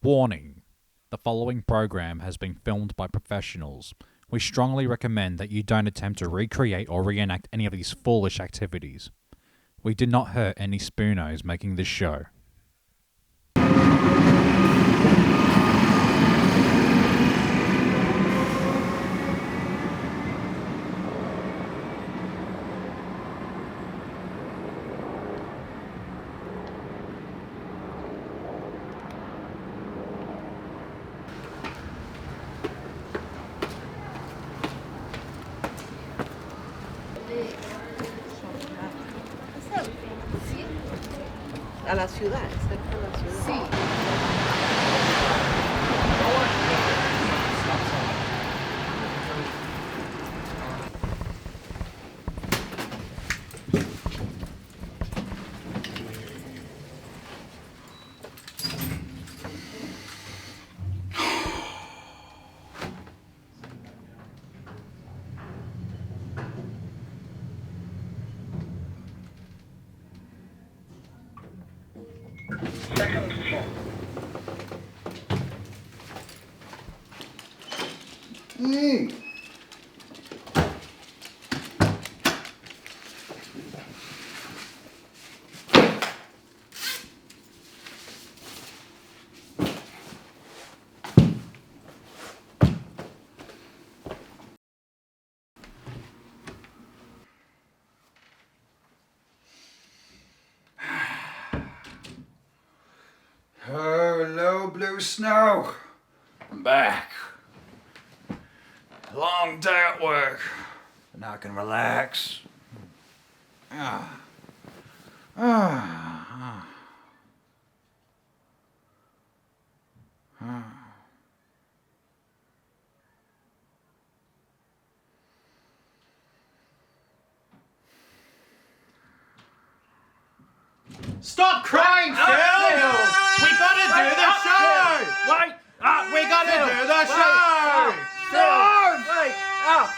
Warning: the following program has been filmed by professionals. We strongly recommend that you don't attempt to recreate or reenact any of these foolish activities. We did not hurt any spoonos making this show. A la ciudad, cerca de la ciudad. Sí. Oh, hello, blue snow. I'm back. Long day at work. And now I can relax. Stop crying, Phil! We gotta do the show! Wait! We gotta do the show!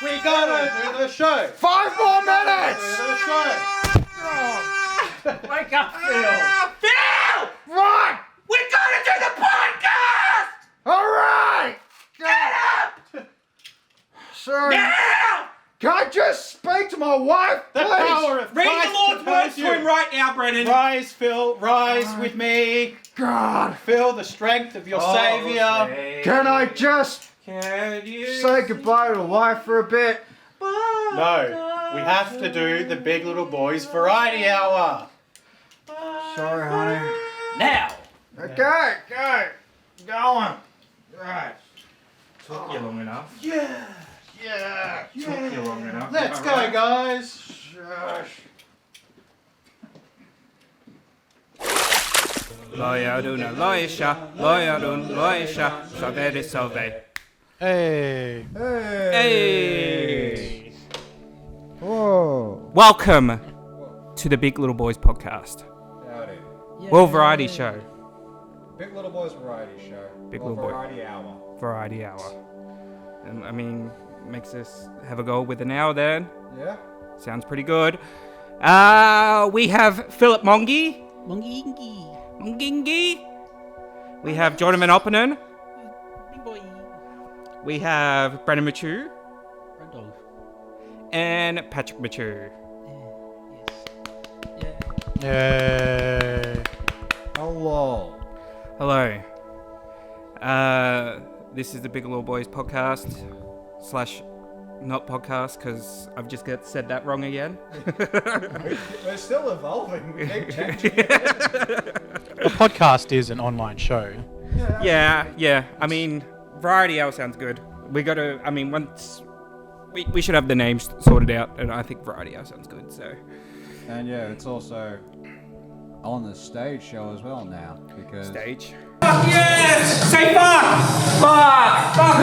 We gotta do the show! 5 more minutes! Do the show! Wake up, Phil! Phil! Right! We gotta do the podcast! All right! Get up! Sorry. Now! Can I just speak to my wife, The please? power of Read Christ the Lord's compels words you. to him right now, Brennan. Rise, Phil, rise with me. God, Feel the strength of your Saviour. can I just Can you say goodbye to the wife for a bit? No, we have to do the Big Little Boys Variety Hour. Sorry, honey. Now! Okay, go. Going. Right. Took you long enough. Yeah. Took you long enough. Let's go, guys. Shush. Loyaduna, loisha, savere salve. Hey. Hey! Whoa. Welcome to the Big Little Boys podcast. Howdy. Well, variety show. Big Little Boys Variety Show. Big or Little Boy. Variety Hour. Variety hour. And I mean, makes us have a go with an hour then. Yeah? Sounds pretty good. We have Phillip Mongy. Mongingi. We have John Van-Opijnen. We have Brennan Muccillo. And Patrick Muccillo. Yay. Hello. Hello. This is the Big Little Boys podcast / not podcast because I've just said that wrong again. We're still evolving. We keep changing. A podcast is an online show. Yeah. I mean, variety hour sounds good. Once we should have the names sorted out, and I think variety hour sounds good. So. And yeah, it's also on the stage show as well now because Stage. Fuck yes! Say fuck! Fuck! Fuck!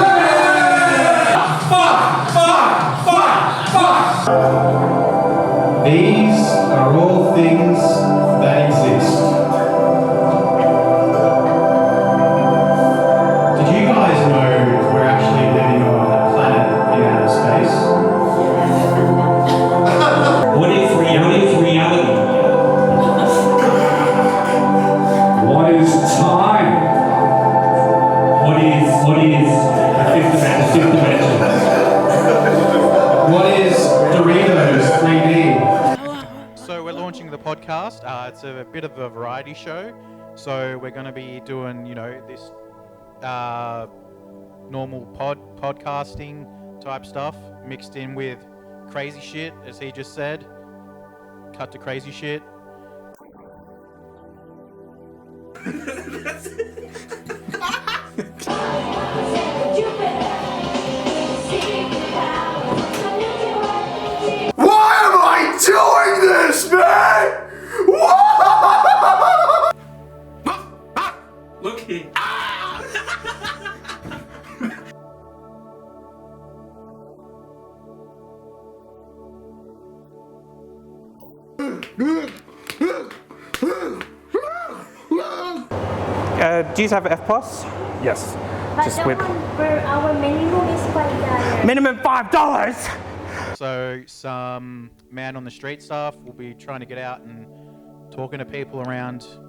Fuck! Fuck! Fuck! Fuck! These are all things that exist. Did you guys know we're actually living on a planet in outer space? What is reality? What is time? it's a bit of a variety show. So we're going to be doing, this normal podcasting type stuff mixed in with crazy shit, as he just said. Cut to crazy shit. Why am I doing this, man? Look here. Do you have F plus? Yes. But Just the with one for our minimum is $5. minimum $5. So some man on the street staff will be trying to get out and talking to people around town.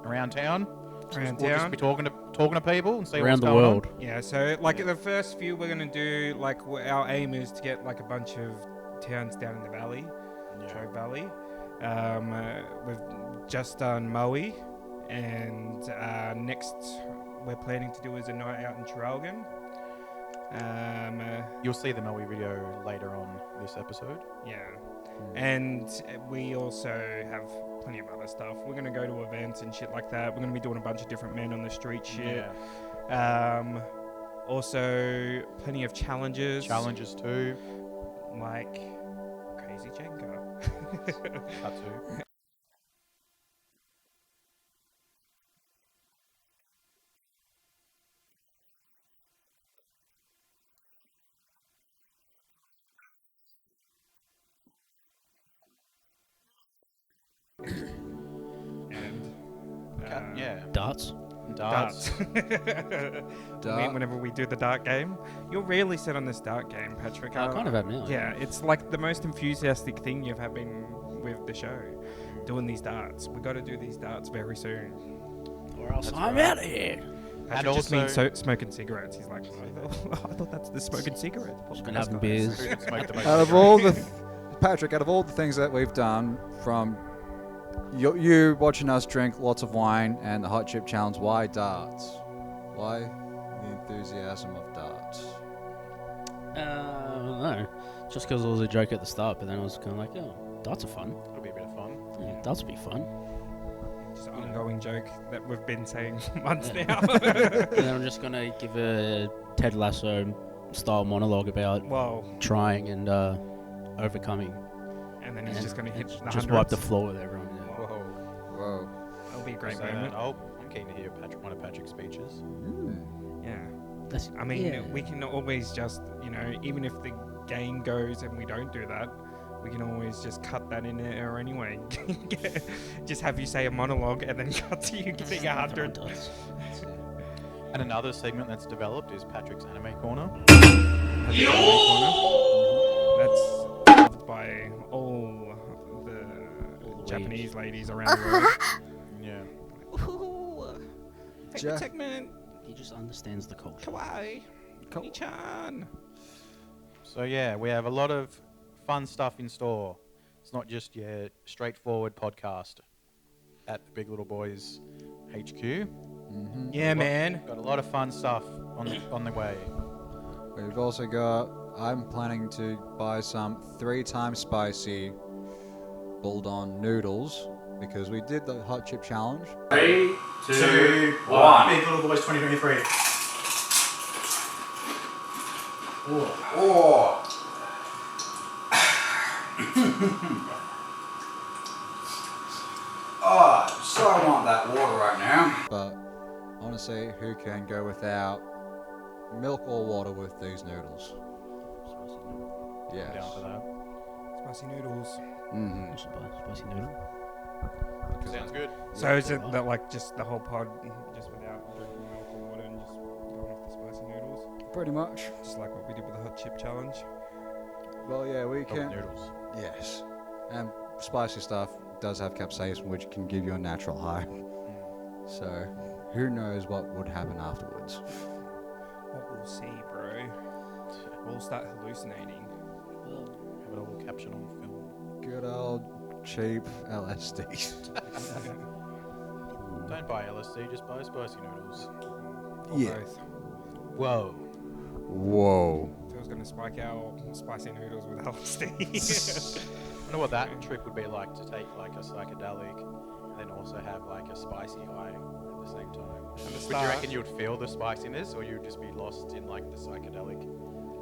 Around We'll just town? be talking to people and see Around what's the going world. on. Yeah, so like the first few we're gonna do, like our aim is to get like a bunch of towns down in the valley, Choke Valley. We've just done Maui, and next we're planning to do is a night out in Traralgon. You'll see the Maui video later on this episode. Yeah, and we also have plenty of other stuff. We're gonna go to events and shit like that. We're gonna be doing a bunch of different men on the street shit. Yeah. Also, plenty of challenges. Challenges too. Like Crazy Jenga. That too. And Yeah. Darts. Darts. Whenever we do the dart game, you're rarely set on this dart game, Patrick. I kind of have now. Yeah, it's like the most enthusiastic thing you've had been with the show, doing these darts. We got to do these darts very soon. Or else I'm out of here. Patrick And just also- means smoking cigarettes. He's like, I thought that's the smoking cigarettes. Just gonna have some beers. Smoke the most Out of all the, Patrick, out of all the things that we've done, from you watching us drink lots of wine and the hot chip challenge, why darts? Why the enthusiasm of darts? I don't know. Just because it was a joke at the start, but then I was kind of like, oh, darts are fun. It'll be a bit of fun. Yeah, darts would be fun. Just an ongoing joke that we've been saying for months now. And then I'm just going to give a Ted Lasso style monologue about Well, trying and overcoming. and then he's just going to hit the Just wipe the hundreds. floor with everyone. Yeah. Whoa. That'll be a great So, moment. I'm keen to hear one of Patrick's speeches. Yeah. That's, I mean, yeah. we can always just, even if the game goes and we don't do that, we can always just cut that in there anyway. Just have you say a monologue and then cut to you getting 100. And another segment that's developed is Patrick's Anime Corner. That's loved by all the Japanese ladies around the world. Yeah. Ooh, favorite segment. He just understands the culture. Kawaii. Ni-chan. So yeah, we have a lot of fun stuff in store. It's not just your straightforward podcast at the Big Little Boys HQ. Yeah, man. Got a lot of fun stuff on the way. We've also got, I'm planning to buy some 3 times spicy bulldog noodles because we did the hot chip challenge. 3, 2, 1. Big Little Boys 2023. Oh. Oh, so I want that water right now. But honestly, who can go without milk or water with these noodles? Yes. Down for that. Spicy noodles. Mm-hmm. Spicy noodle. Sounds good. So is it that like just the whole pod just without drinking milk or water and just going off the spicy noodles? Pretty much. Just like what we did with the hot chip challenge. Well, yeah, we Oh, can. noodles. Yes. And spicy stuff does have capsaicin, which can give you a natural high. So, who knows what would happen afterwards? What we'll see, bro. We'll start hallucinating. Have it all captured on film. Good old cheap LSD. Don't buy LSD, just buy spicy noodles. Yeah. Both. Whoa. Whoa. So I was gonna spike our spicy noodles with LSD. I wonder what that trip would be like to take like a psychedelic and then also have like a spicy high at the same time. Would you reckon you would feel the spiciness or you would just be lost in like the psychedelic?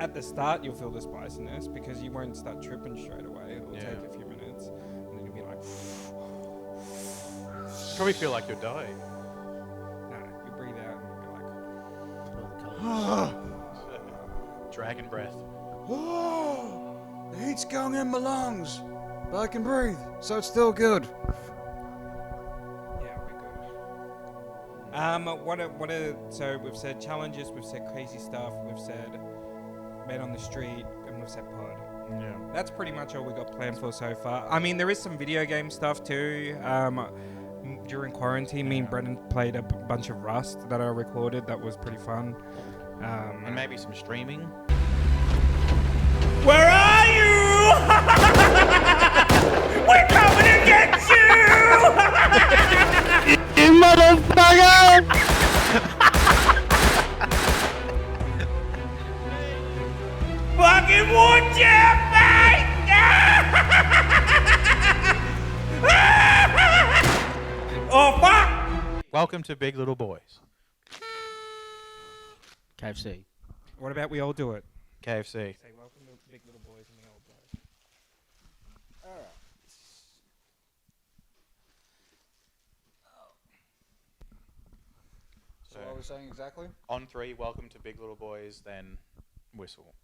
At the start, you'll feel the spiciness because you won't start tripping straight away. It'll take a few minutes, and then you'll be like, Probably feel like you'll die. nah, you breathe out and you'll be like, Dragon breath. Oh, the heat's going in my lungs, but I can breathe, so it's still good. yeah, we're good. So we've said challenges, we've said crazy stuff, we've said men on the street, and we've said pod. Yeah. That's pretty much all we got planned for so far. I mean, there is some video game stuff too. During quarantine, me and Brennan played a bunch of Rust that I recorded. That was pretty fun. And maybe some streaming. Where are you? We're coming to get you! You motherfucker! Fucking wood chip, mate! Oh, fuck! Welcome to Big Little Boys. KFC. What about we all do it? KFC. Say welcome to Big Little Boys and we all do it. So what are we saying exactly? On 3, welcome to Big Little Boys, then whistle.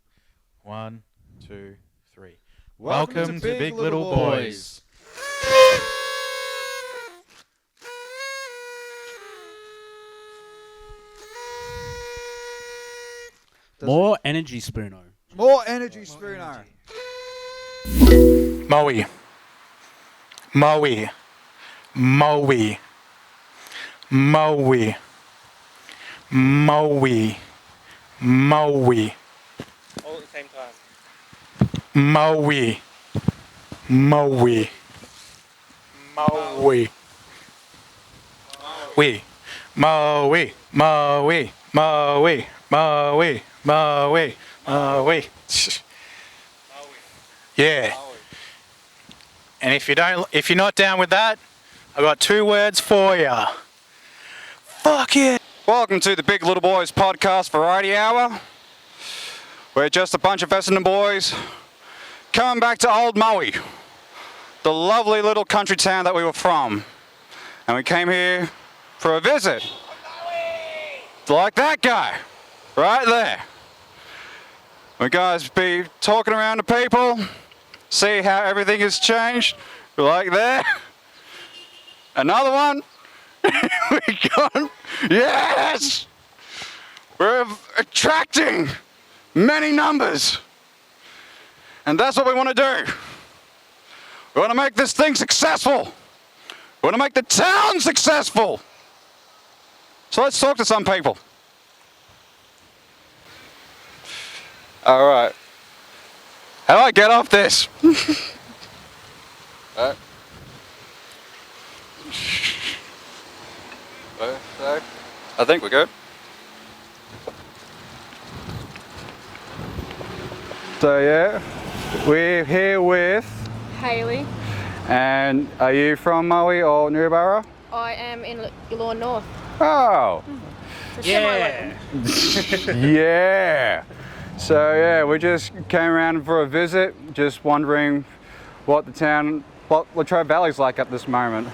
1, 2, 3. Welcome to Big Little Boys. More energy, Spoono. More energy, Spoono. Maui. Maui. Maui. Maui. Maui. Maui. All at the same time. Maui. Maui. Maui. We. Maui. Maui. Maui. Maui. Maui. Maui. Yeah. And if you're not down with that, I've got 2 words for ya. Fuck it. Welcome to the Big Little Boys podcast variety hour. We're just a bunch of Essendon boys coming back to old Maui, the lovely little country town that we were from. And we came here for a visit. Like that guy, right there. We guys be talking around to people, see how everything has changed, like there. Another one. We got, yes! We're attracting many numbers. And that's what we want to do. We want to make this thing successful. We want to make the town successful. So let's talk to some people. All right. How do I get off this? I think we're good. So yeah, we're here with Hayley. And are you from Maui or Newborough? I am in Lawn North. Oh. So yeah. Yeah. So yeah, we just came around for a visit, just wondering what Latrobe Valley's like at this moment.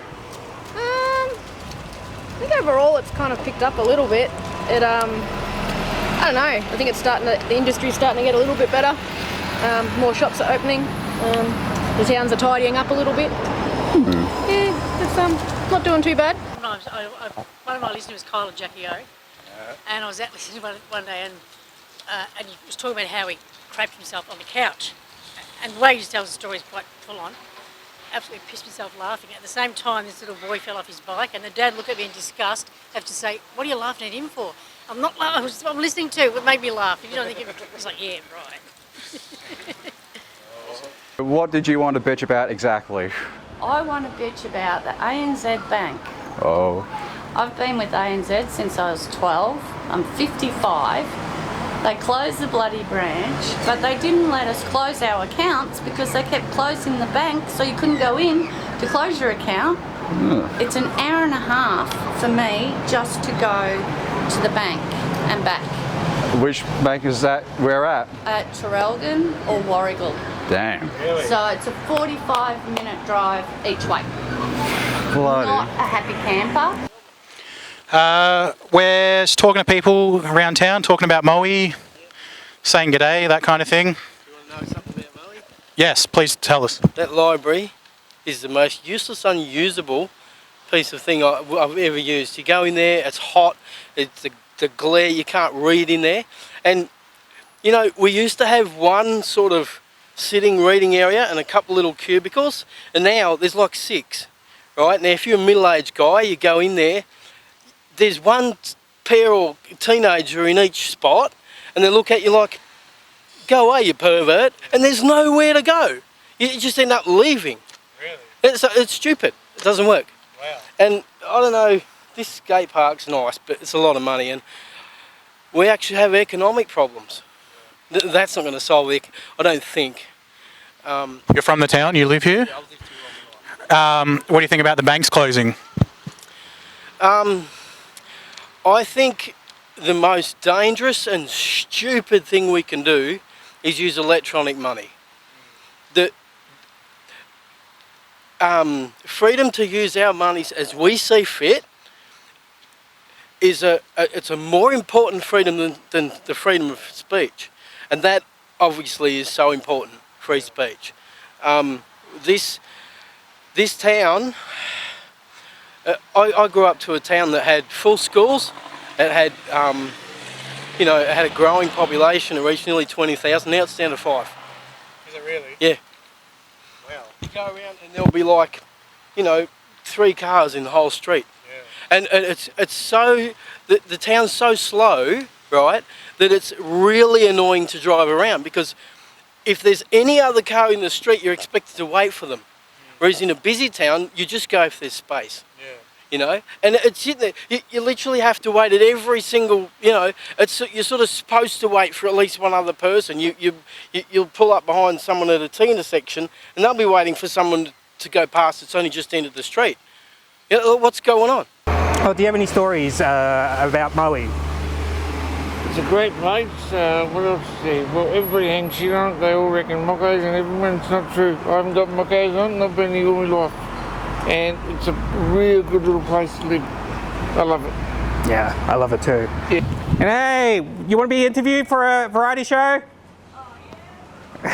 I think overall it's kind of picked up a little bit. It I don't know. I think the industry's starting to get a little bit better. More shops are opening. The towns are tidying up a little bit. Yeah, it's not doing too bad. One of my listeners was Kyle and Jackie O, and I was out listening one day, and he was talking about how he crapped himself on the couch, and the way he tells the story is quite full on. Absolutely pissed himself laughing. At the same time, this little boy fell off his bike, and the dad looked at me in disgust, have to say, "What are you laughing at him for?" I'm not laughing. I'm listening to what made me laugh. If you don't think it was like, yeah, right. What did you want to bitch about exactly? I want to bitch about the ANZ Bank. Oh. I've been with ANZ since I was 12. I'm 55. They closed the bloody branch, but they didn't let us close our accounts because they kept closing the bank, so you couldn't go in to close your account. It's an hour and a half for me just to go to the bank and back. Which bank is that? Where at? At Traralgon or Warragul. Damn. So it's a 45-minute drive each way. Bloody. Not a happy camper. We're just talking to people around town, talking about Maui, saying g'day, that kind of thing. You want to know something about Maui? Yes, please tell us. That library is the most useless, unusable piece of thing I've ever used. You go in there, it's hot, it's the glare, you can't read in there. And, you know, we used to have one sort of sitting reading area and a couple little cubicles, and now there's like 6, right? Now, if you're a middle-aged guy, you go in there, there's one pair or teenager in each spot, and they look at you like, go away, you pervert, and there's nowhere to go. You just end up leaving. Really? It's stupid. It doesn't work. Wow. And I don't know, this skate park's nice, but it's a lot of money, and we actually have economic problems. That's not going to solve it, I don't think. You're from the town, you live here? Yeah, I've lived here all my life. What do you think about the banks closing? I think the most dangerous and stupid thing we can do is use electronic money. The freedom to use our monies as we see fit is it's a more important freedom than the freedom of speech, and that obviously is so important. Free speech. This town. I grew up to a town that had full schools. It had, you know, it had a growing population. It reached nearly 20,000. Now it's down to 5. Is it really? Yeah. Wow. You go around and there'll be like, you know, 3 cars in the whole street. Yeah. And it's so the town's so slow, right, that it's really annoying to drive around, because if there's any other car in the street, you're expected to wait for them. Whereas in a busy town, you just go if there's space. Yeah. You know, and it's you literally have to wait at every single, you know, you're sort of supposed to wait for at least one other person. You'll pull up behind someone at a T intersection, and they'll be waiting for someone to go past that's only just entered the street. You know, what's going on? Oh, do you have any stories about Maui? It's a great place. What else to say? Well, everybody hangs shit on it. They all reckon mockos and everyone. It's not true. I haven't got mockos on it. I've been here all my life. And it's a real good little place to live. I love it. Yeah, I love it too. Yeah. And hey, you want to be interviewed for a variety show? No,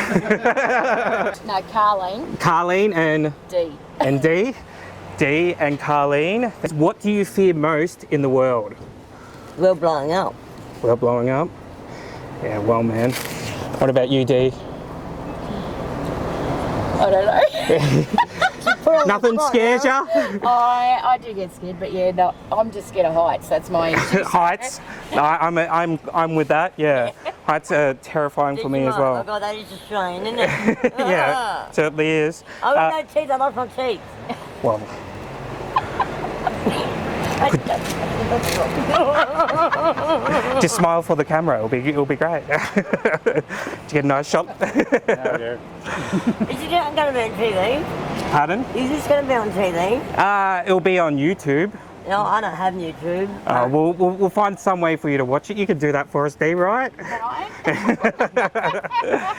Carleen. Carleen and D. And D. D and Carleen. What do you fear most in the world? We're blowing up. Well, blowing up? Yeah, well, man. What about you, D? I don't know. Nothing scares ya? I do get scared, but yeah, no, I'm just scared of heights. That's my issue. Heights? No, I'm with that. Yeah, heights are terrifying for me as well. Oh God, that is Australian, isn't it? Yeah, it certainly is. I have no teeth. I lost my teeth. Well. Just smile for the camera. It'll be great. To get a nice shot. Is it going to be on TV? Pardon? Is this going to be on TV? It'll be on YouTube. No, I don't have YouTube. We'll find some way for you to watch it. You can do that for us, Dee, right?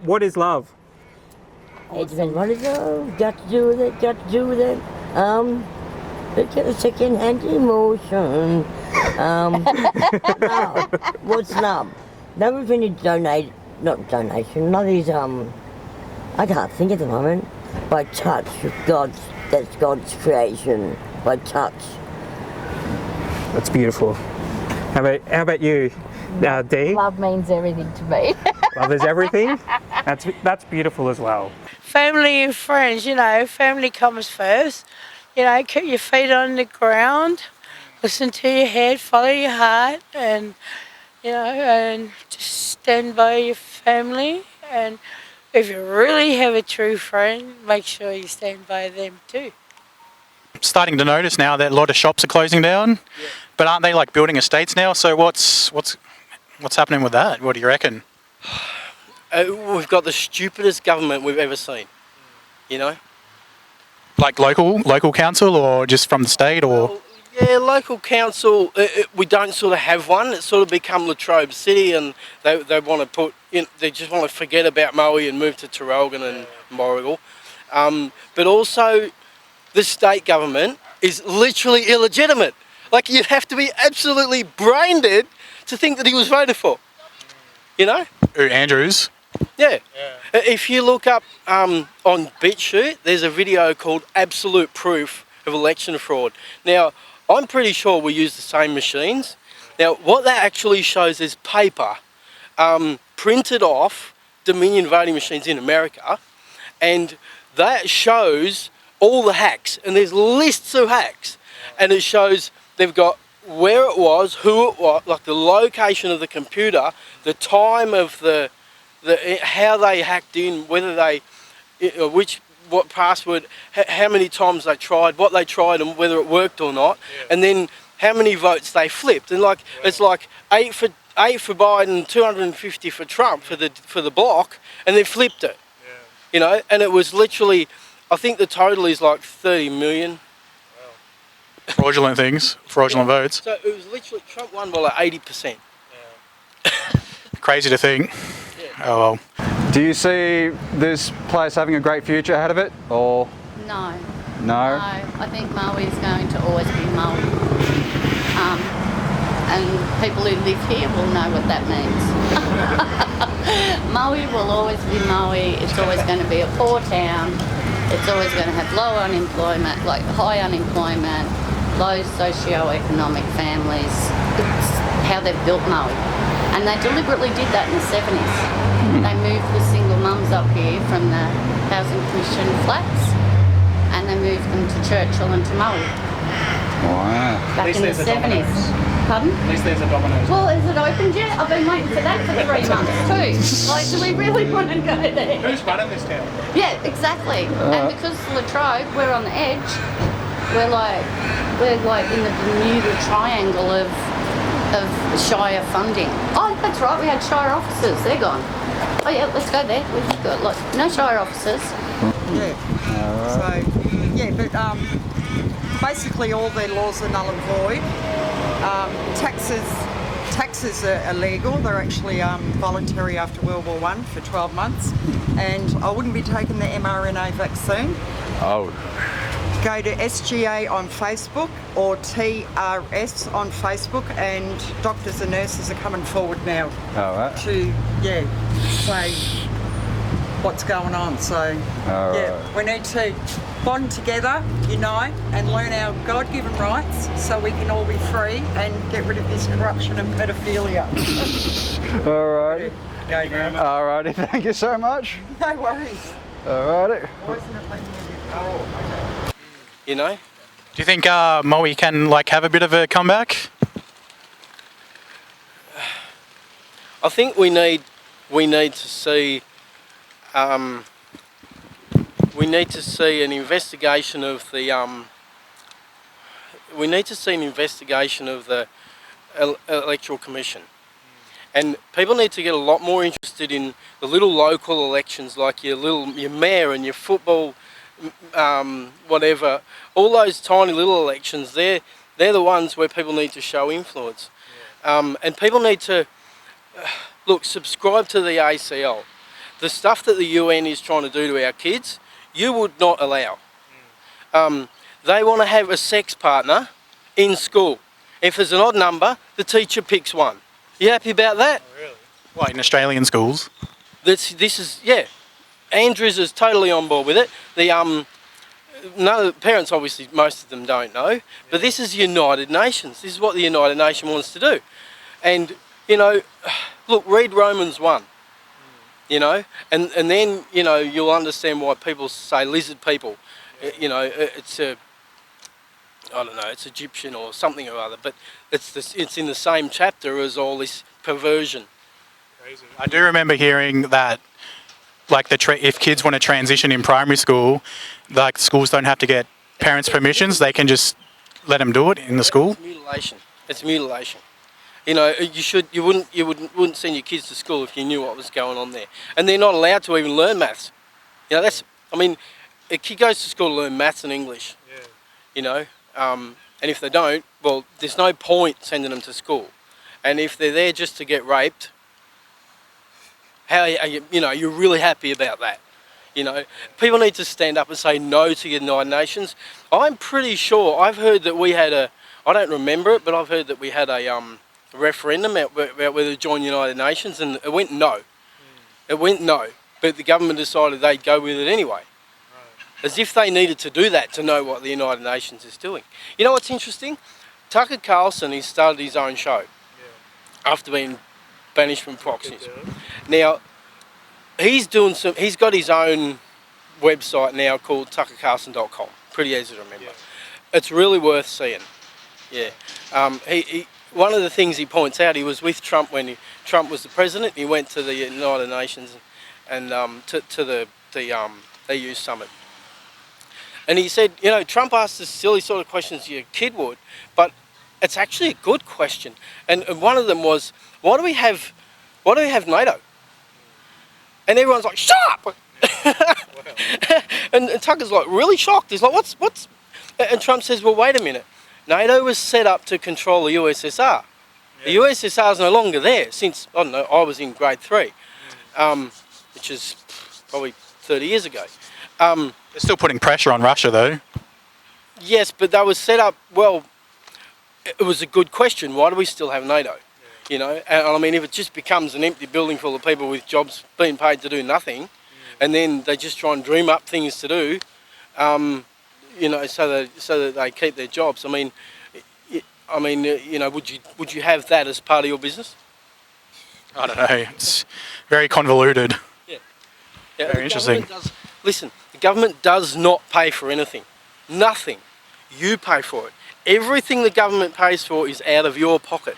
What is love? It depends. What is love? Got to do with it. Got to do with it. It's a second-hand emotion. Love. What's love? Love is when you donate, not donation, love is, I can't think at the moment, by touch with that's God's creation, by touch. That's beautiful. How about you, Dee? Love means everything to me. Love is everything? That's beautiful as well. Family and friends, you know, family comes first. You know, keep your feet on the ground, listen to your head, follow your heart, and, you know, and just stand by your family and if you really have a true friend, make sure you stand by them too. Starting to notice now that a lot of shops are closing down, but aren't they like building estates now? So what's happening with that? What do you reckon? We've got the stupidest government we've ever seen. You know. Like local council, or just from the state, or? Yeah, local council. We don't sort of have one. It's sort of become Latrobe City, and they want to put. They just want to forget about Maui and move to Traralgon and Warragul. But also, the state government is literally illegitimate. Like, you'd have to be absolutely brain dead to think that he was voted for. You know? Andrews. Yeah. If you look up on BitChute, there's a video called Absolute Proof of Election Fraud. Now, I'm pretty sure we use the same machines. Now, what that actually shows is paper printed off Dominion voting machines in America, and that shows all the hacks, and there's lists of hacks, and it shows they've got where it was, who it was, like the location of the computer, the time of the how they hacked in, whether they, what password, how many times they tried, what they tried, and whether it worked or not, and then how many votes they flipped, and like it's like 8 for Biden, 250 for Trump for the block, and then flipped it, you know, and it was literally, I think the total is like 30 million. Fraudulent votes. So it was literally, Trump won by like 80%. Crazy to think. Oh well. Do you see this place having a great future ahead of it, or? No. No? I think Maui is going to always be Maui. And people who live here will know what that means. Maui will always be Maui. It's always going to be a poor town. It's always going to have low unemployment, like high unemployment, low socio-economic families. It's how they've built Maui. And they deliberately did that in the 70s. They moved the single mums up here from the Housing Commission flats, and they moved them to Churchill and to Maui. Wow. Back in the 70s. Pardon? At least there's a Domino's. Well, is it opened yet? I've been waiting for that for 3 months too. Like, do we really want to go there? Who's running this town? Yeah, exactly. And because Latrobe, we're on the edge, we're like in the Bermuda Triangle of Shire funding. Oh, that's right, we had Shire officers, they're gone. Oh yeah, let's go there. We've got no Shire officers. Yeah. So, yeah, but basically all their laws are null and void. Taxes are illegal. They're actually voluntary after World War I for 12 months. And I wouldn't be taking the mRNA vaccine. Oh. Go to SGA on Facebook or TRS on Facebook, and doctors and nurses are coming forward now to say what's going on. So we need to bond together, unite, and learn our God-given rights so we can all be free and get rid of this corruption and pedophilia. Alrighty. Alrighty, thank you so much. No worries. Alrighty. You know? Do you think Maui can like have a bit of a comeback? I think we need to see an investigation of the Electoral Commission. And people need to get a lot more interested in the little local elections, like your mayor and your football, whatever. All those tiny little elections, they're the ones where people need to show influence. And people need to, subscribe to the ACL. The stuff that the UN is trying to do to our kids, you would not allow. They want to have a sex partner in school. If there's an odd number, the teacher picks one. You happy about that? Oh, really? What, in Australian schools? This is Andrews is totally on board with it. The parents, obviously, most of them don't know, but this is United Nations. This is what the United Nations wants to do. And, read Romans 1, and then, you'll understand why people say lizard people. It's Egyptian or something or other, but it's in the same chapter as all this perversion. Crazy. I do remember hearing that like if kids want to transition in primary school, like schools don't have to get parents' permissions. They can just let them do it in the school. It's mutilation. It's mutilation. You know, you wouldn't send your kids to school if you knew what was going on there. And they're not allowed to even learn maths. You know, a kid goes to school to learn maths and English. Yeah. You know, and if they don't, well, there's no point sending them to school. And if they're there just to get raped, how are you, you're really happy about that. You know, people need to stand up and say no to the United Nations. I'm pretty sure, I've heard that we had I don't remember it, but I've heard that we had a referendum about whether to join the United Nations, and it went no. It went no, but the government decided they'd go with it anyway. As if they needed to do that to know what the United Nations is doing. You know what's interesting? Tucker Carlson, he started his own show after being banished from Fox News. Now, he's got his own website now called tuckercarlson.com. Pretty easy to remember. It's really worth seeing. Yeah. One of the things he points out, he was with Trump when Trump was the president. He went to the United Nations and to the EU summit. And he said, you know, Trump asked the silly sort of questions your kid would, but it's actually a good question. And one of them was, why do we have NATO? And everyone's like, shut up! and Tucker's like really shocked. He's like, what's? And Trump says, well, wait a minute. NATO was set up to control the USSR. Yeah. The USSR is no longer there since, I don't know, I was in grade 3, which is probably 30 years ago. They're still putting pressure on Russia, though. Yes, but they were set up, well, it was a good question. Why do we still have NATO? You know, and I mean, if it just becomes an empty building full of people with jobs being paid to do nothing, and then they just try and dream up things to do, you know, so that they keep their jobs. I mean, you know, would you have that as part of your business? I don't know. It's very convoluted. Yeah. Very interesting. Listen, the government does not pay for anything. Nothing. You pay for it. Everything the government pays for is out of your pocket.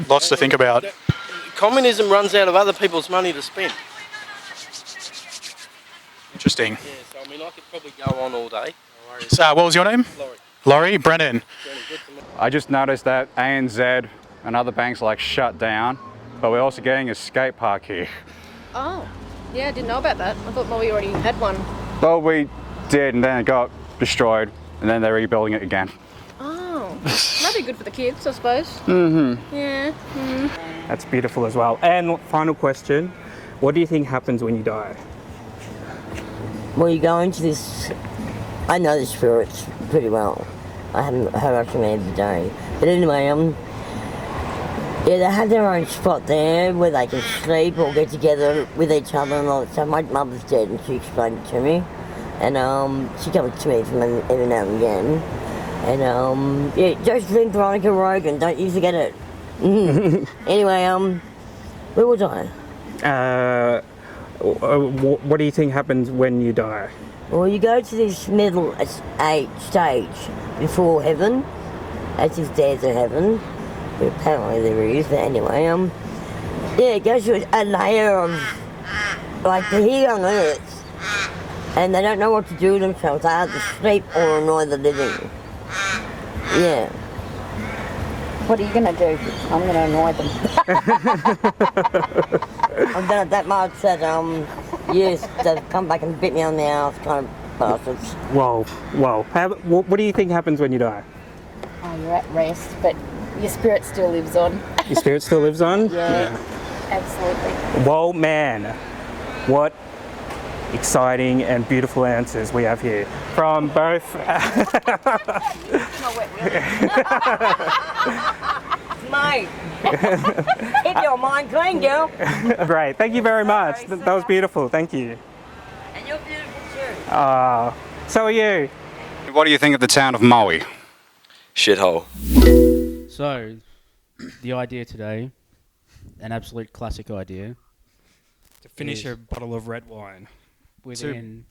Lots to think about. Communism runs out of other people's money to spend. Interesting. Yeah, so I mean, I could probably go on all day. What was your name? Laurie. Laurie? Brennan. I just noticed that ANZ and other banks like shut down, but we're also getting a skate park here. Oh, yeah, I didn't know about that. I thought Maui already had one. Well, we did, and then it got destroyed, and then they're rebuilding it again. Oh, that'd be good for the kids, I suppose. Mm-hmm. Yeah. That's beautiful as well. And final question, what do you think happens when you die? Well, you go into this, I know the spirits pretty well. I haven't heard of them every day. But anyway, yeah, they have their own spot there where they can sleep or get together with each other and all that stuff. My mother's dead and she explained it to me. And she comes to me from every now and again. And yeah, Josephine Veronica Rogan, don't you forget it. Anyway, where was I? What do you think happens when you die? Well, you go to this middle age stage before heaven, as if there's a heaven. But apparently there is, but anyway, yeah, it goes to a layer of, like, they're here on Earth, and they don't know what to do with themselves. They either sleep or annoy the living. Yeah. What are you going to do? I'm going to annoy them. I've done it that much that, yes, they've come back and bit me on the ass, kind of bastards. Whoa. What do you think happens when you die? Oh, you're at rest, but your spirit still lives on. Your spirit still lives on? Yeah, absolutely. Whoa, man. What exciting and beautiful answers we have here from both. Mate, keep your mind clean, girl. Great, thank you very much. That was beautiful, thank you. And you're beautiful too. So are you. What do you think of the town of Maui? Shithole. So, the idea today, an absolute classic idea. To finish a bottle of red wine. Within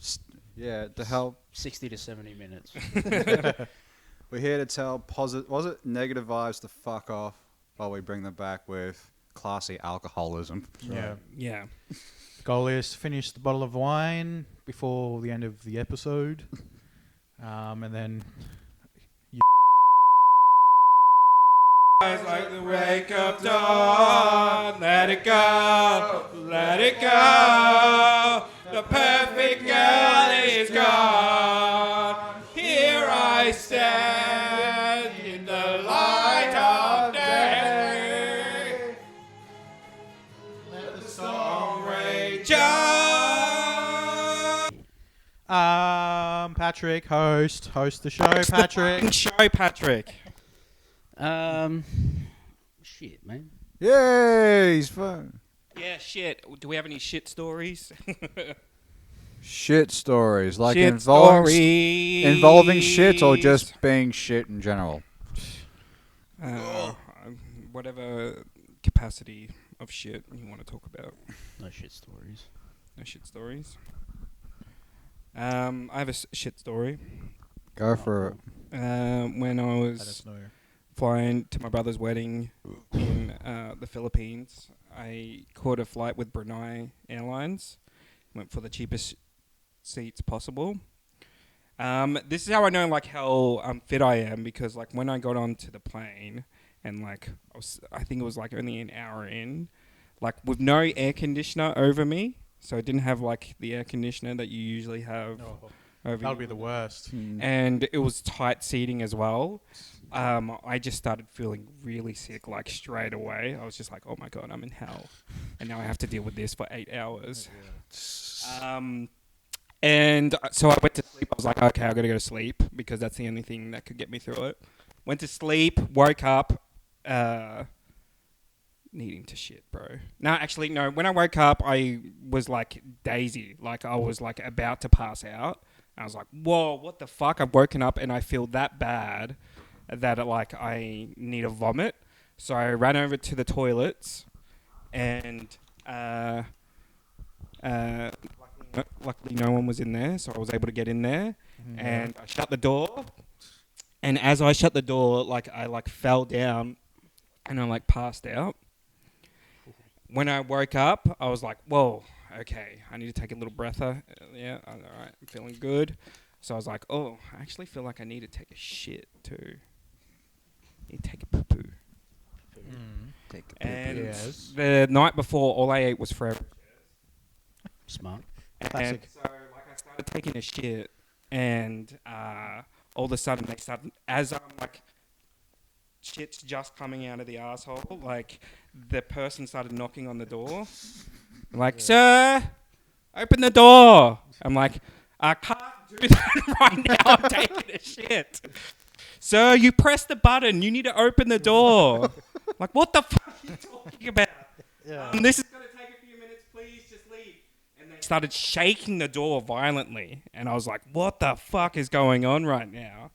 to help 60 to 70 minutes. We're here to tell negative vibes to fuck off while we bring them back with classy alcoholism. Yeah. Yeah. Goal is to finish the bottle of wine before the end of the episode. And then... Like the wake of dawn, let it go, let it go. The perfect girl is gone. Here I stand in the light of day. Let the song rage on. Patrick, host the show, Patrick. The show, Patrick. Shit, man. Yay, he's fun. Yeah, shit. Do we have any shit stories? Shit stories, like Shit involving shit or just being shit in general. Whatever capacity of shit you want to talk about. No shit stories. No shit stories. I have a shit story. Go for it. When I was flying to my brother's wedding in the Philippines, I caught a flight with Brennan Airlines. Went for the cheapest seats possible. This is how I know like how fit I am, because like when I got onto the plane and like I think it was like only an hour in, like with no air conditioner over me, so I didn't have like the air conditioner that you usually have. Over That would be the worst. And it was tight seating as well. I just started feeling really sick like straight away. I was just like, oh my God, I'm in hell. And now I have to deal with this for 8 hours. And so I went to sleep. I was like, okay, I got to go to sleep because that's the only thing that could get me through it. Went to sleep, woke up, needing to shit, bro. No, actually, no. When I woke up, I was like daisy. Like I was like about to pass out. I was like, whoa, what the fuck? I've woken up and I feel that bad that like I need a vomit. So I ran over to the toilets and luckily no one was in there, so I was able to get in there. And I shut the door. And as I shut the door, like I like fell down and I like passed out. When I woke up, I was like, whoa, okay, I need to take a little breather. Yeah, all right, I'm feeling good. So I was like, oh, I actually feel like I need to take a shit too. I need to take a poo-poo. Take a And poo-poo. Yes. the night before, all I ate was Forever. Smart. And Classic. so like I started taking a shit, and all of a sudden they started, as I'm like, shit's just coming out of the asshole, like the person started knocking on the door. Like, sir, open the door. I'm like, I can't do that right now. I'm taking a shit. Sir, you press the button. You need to open the door. Like, what the fuck are you talking about? This is going to take a few minutes. Please just leave. And they started shaking the door violently. And I was like, what the fuck is going on right now?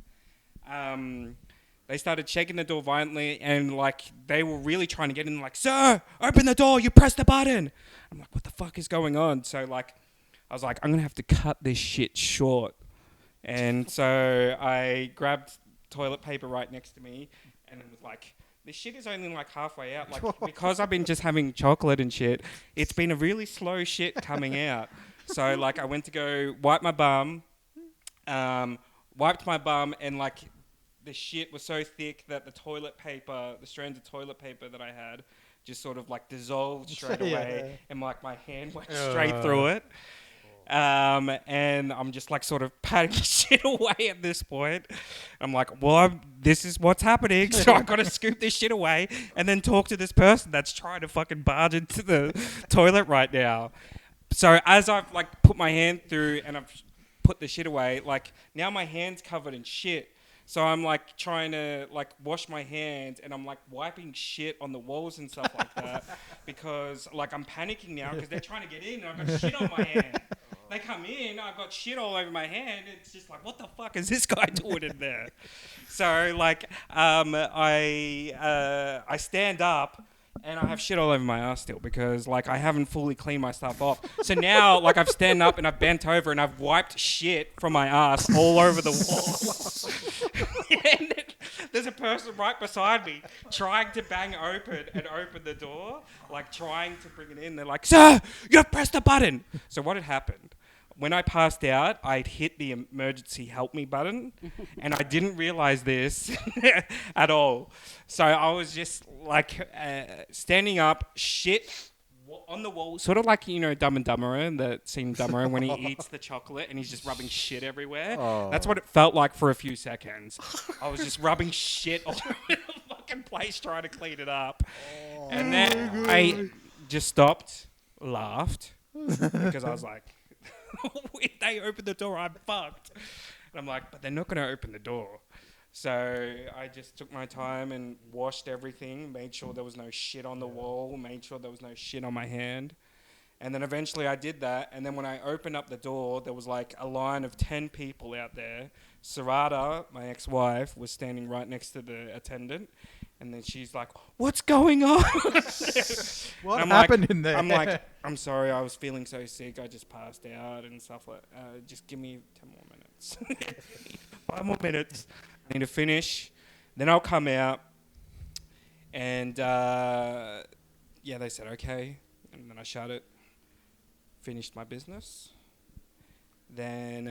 They started shaking the door violently, and like they were really trying to get in. Like, sir, open the door. You pressed the button. I'm like, what the fuck is going on? So like, I was like, I'm gonna have to cut this shit short. And so I grabbed toilet paper right next to me, and it was like, this shit is only like halfway out. Like because I've been just having chocolate and shit, it's been a really slow shit coming out. So like, I went to go wipe my bum, wiped my bum, and like, the shit was so thick that the strands of toilet paper that I had just sort of like dissolved straight away, and like my hand went straight through it. And I'm just like sort of patting the shit away at this point. I'm like, well, this is what's happening, so I got to scoop this shit away and then talk to this person that's trying to fucking barge into the toilet right now. So as I've like put my hand through and I've put the shit away, like now my hand's covered in shit. So I'm like trying to like wash my hands, and I'm like wiping shit on the walls and stuff like that because like I'm panicking now because they're trying to get in and I've got shit on my hand. They come in, I've got shit all over my hand. It's just like, what the fuck is this guy doing in there? So like I stand up And I have shit all over my ass still because, like, I haven't fully cleaned my stuff off. So now, like, I've stand up and I've bent over and I've wiped shit from my ass all over the wall. And then there's a person right beside me trying to bang open the door, like, trying to bring it in. They're like, "Sir, you've pressed the button." So what had happened? When I passed out, I'd hit the emergency help me button, and I didn't realize this at all. So I was just like standing up, shit on the wall, sort of like, you know, Dumb and Dumberer, the scene Dumberer when he eats the chocolate and he's just rubbing shit everywhere. Oh. That's what it felt like for a few seconds. I was just rubbing shit all over the fucking place trying to clean it up. And then I just stopped, laughed, because I was like, if they open the door, I'm fucked. And I'm like, but they're not going to open the door. So I just took my time and washed everything, made sure there was no shit on the wall, made sure there was no shit on my hand. And then eventually I did that. And then when I opened up the door, there was like a line of 10 people out there. Sarada, my ex-wife, was standing right next to the attendant. And then she's like, "What's going on?" What happened in there? I'm like, "I'm sorry, I was feeling so sick. I just passed out and stuff like just give me 10 more minutes. 5 more minutes. I need to finish. Then I'll come out." And, yeah, they said, "Okay." And then I shut it, finished my business. Then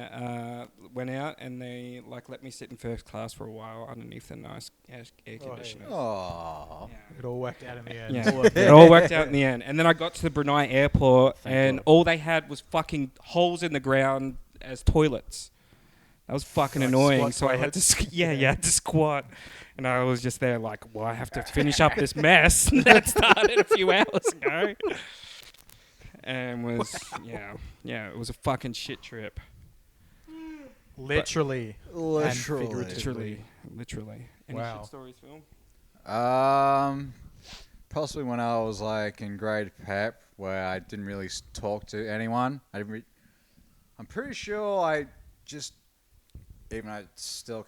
went out and they like let me sit in first class for a while underneath the nice air conditioners. Oh, yeah. It all worked out in the end. Yeah, it all worked out in the end. And then I got to the Brunei airport and all they had was fucking holes in the ground as toilets. That was fucking Like annoying. squat So I had to, toilets? I had to squat. And I was just there like, well, I have to finish up this mess that started a few hours ago. And was, it was a fucking shit trip. Literally. Literally. Any Wow. shit stories, Phil? Possibly when I was like in grade pep, where I didn't really talk to anyone. I'm pretty sure I just, even though it still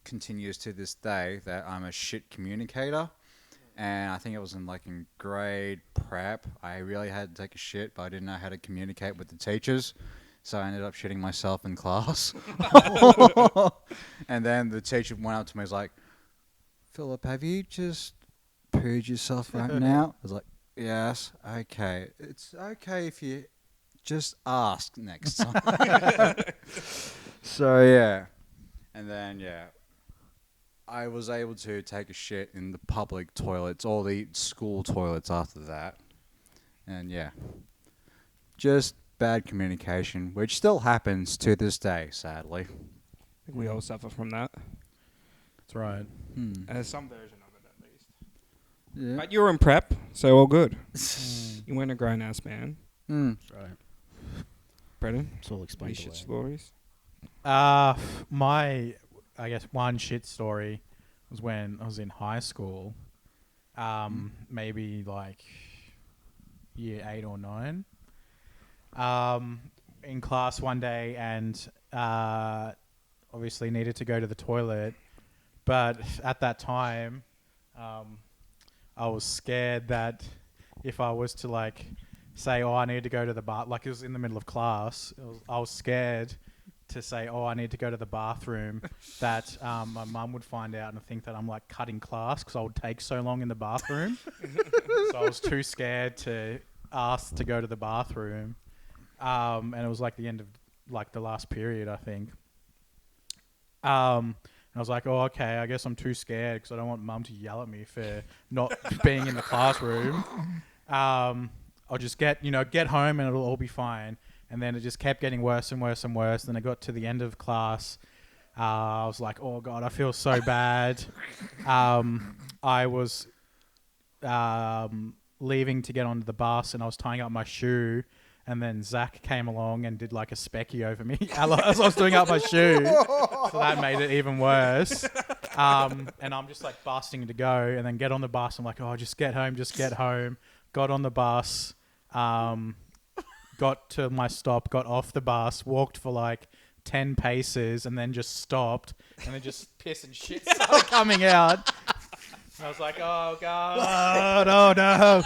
continues to this day, that I'm a shit communicator. And I think it was in grade prep. I really had to take a shit, but I didn't know how to communicate with the teachers. So I ended up shitting myself in class. And then the teacher went up to me and was like, "Phillip, have you just pooed yourself right now?" I was like, "Yes." "Okay. It's okay if you just ask next time." So, yeah. And then, I was able to take a shit in the public toilets, or the school toilets after that. And just bad communication, which still happens to this day, sadly. I think we all suffer from that. That's right. Some version of it, at least. Yeah. But you were in prep, so all good. You weren't a grown-ass man. That's right. Brennan? It's all explained Any shit away. stories? My, I guess, one shit story was when I was in high school. Maybe like year 8 or 9. In class one day, and obviously needed to go to the toilet, but at that time I was scared that if I was to say, "Oh, I need to go to the bar," like it was in the middle of class, I was scared to say, "Oh, I need to go to the bathroom," that my mum would find out and think that I'm cutting class because I would take so long in the bathroom. So I was too scared to ask to go to the bathroom. And it was the end of the last period, I think. And I was like, "Oh, okay, I guess I'm too scared because I don't want mum to yell at me for not being in the classroom. I'll just get home and it'll all be fine." And then it just kept getting worse and worse and worse. Then I got to the end of class. I was like, "Oh God, I feel so bad." I was leaving to get onto the bus and I was tying up my shoe. And then Zach came along and did a specky over me as I was doing up my shoe. So that made it even worse. And I'm just busting to go and then get on the bus. I'm like, "Oh, just get home, just get home." Got on the bus, got to my stop, got off the bus, walked for 10 paces and then just stopped. And then just piss and shit started coming out. And I was like, oh God, oh no.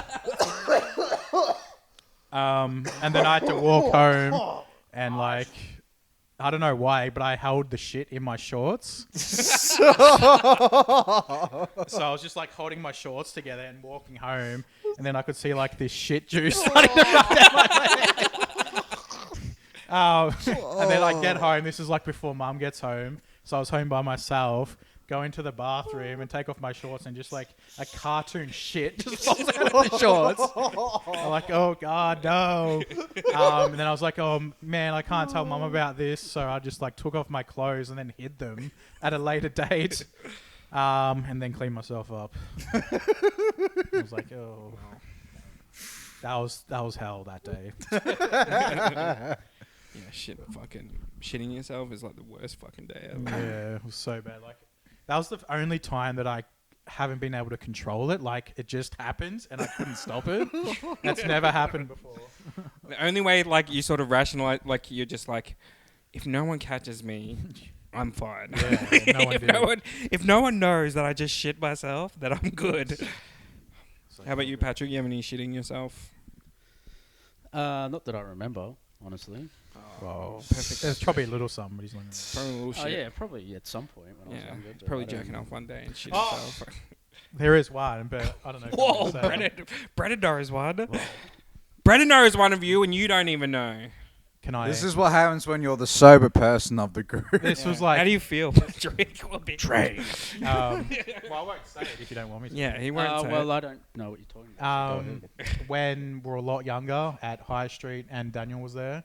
And then I had to walk home and like, I don't know why, but I held the shit in my shorts. So I was just like holding my shorts together and walking home, and then I could see like this shit juice starting to run down my leg. And then I get home. This is like before Mum gets home, so I was home by myself. Go into the bathroom and take off my shorts, and just like a cartoon shit just falls out of the shorts. I'm like, oh God, no. And then I was like, oh man, I can't tell Mum about this, so I just like took off my clothes and then hid them at a later date, and then cleaned myself up. I was like, oh, that was hell that day. Yeah, fucking shitting yourself is like the worst fucking day ever. Yeah, it was so bad. Like, that was the only time that I haven't been able to control it. Like, it just happens and I couldn't stop it. That's never happened before. The only way, like, you sort of rationalize, like, you're just like, if no one catches me, I'm fine. Yeah, no one if no one knows that I just shit myself, then I'm good. How about you, Patrick? You have any shitting yourself? Not that I remember, honestly. Oh, perfect. There's probably a little somebody's like probably a little shit. Oh yeah, probably at some point when I was younger. but Probably I don't jerking know. off one day and shit Oh. himself. There is one, but I don't know. if I'm Whoa, gonna say it. Brennan knows one. Brennan knows one of you and you don't even know. Can I? This is what happens when you're the sober person of the group. This was like. How do you feel, Patrick? Well, I won't say it if you don't want me to. Yeah, he won't say Well, it. I don't know what you're talking about. so go ahead. When we were a lot younger at High Street and Daniel was there.